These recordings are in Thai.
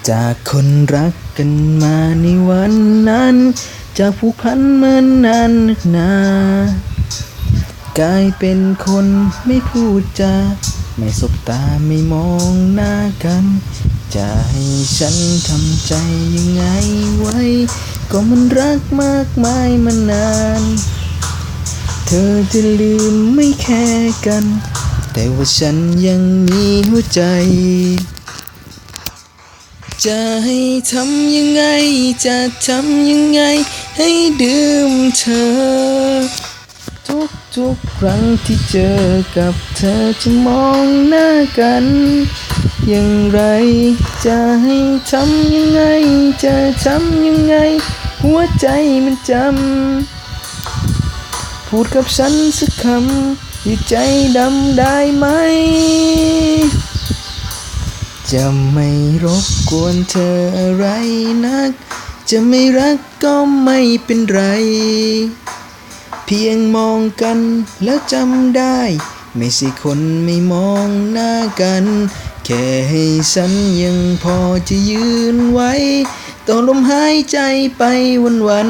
จากคนรักกันมาในวันนั้นจากผูกพันมานานนากลายเป็นคนไม่พูดจาไม่สบตาไม่มองหน้ากันจะให้ฉันทำใจยังไงไว้ก็มันรักมากมายมานานเธอจะลืมไม่แค่กันแต่ว่าฉันยังมีหัวใจจะให้ทำยังไงจะทำยังไงให้ดื่มเธอทุกครั้งที่เจอกับเธอจะมองหน้ากันอย่างไรจะให้ทำยังไงจะทำยังไงหัวใจมันจำพูดกับฉันสักคำอย่าใจดำได้ไหมจะไม่รบกวนเธออะไรนักจะไม่รักก็ไม่เป็นไรเพียงมองกันแล้วจำได้ไม่ใช่คนไม่มองหน้ากันแค่ให้ฉันยังพอจะยืนไว้ต่อลมหายใจไปวัน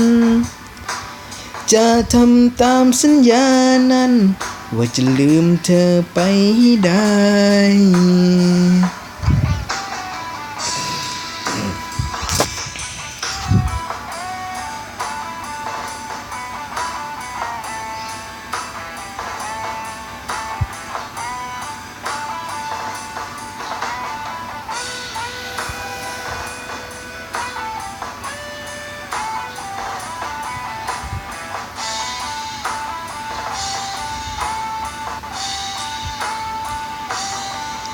จะทำตามสัญญานั้นว่าจะลืมเธอไปได้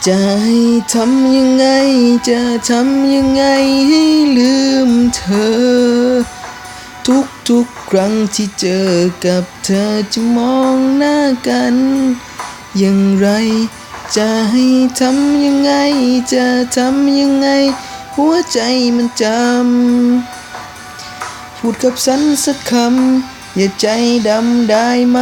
จะให้ทำยังไงจะทำยังไงให้ลืมเธอทุกครั้งที่เจอกับเธอจะมองหน้ากันอย่างไรจะให้ทำยังไงจะทำยังไงหัวใจมันจำพูดกับฉันสักคำอย่าใจดำได้ไหม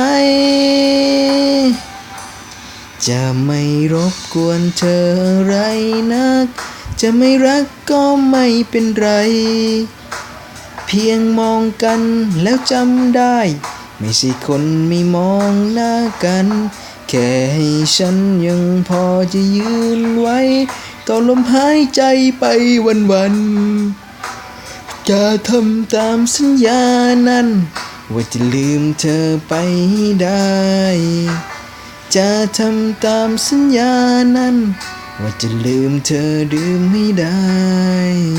จะไม่รบกวนเธออะไรนักจะไม่รักก็ไม่เป็นไรเพียงมองกันแล้วจำได้ไม่ใช่คนไม่มองหน้ากันแค่ให้ฉันยังพอจะยืนไว้ต่อลมหายใจไปวันจะทำตามสัญญานั้นว่าจะลืมเธอไปได้จะทำตามสัญญานั้นว่าจะลืมเธอดื่มไม่ได้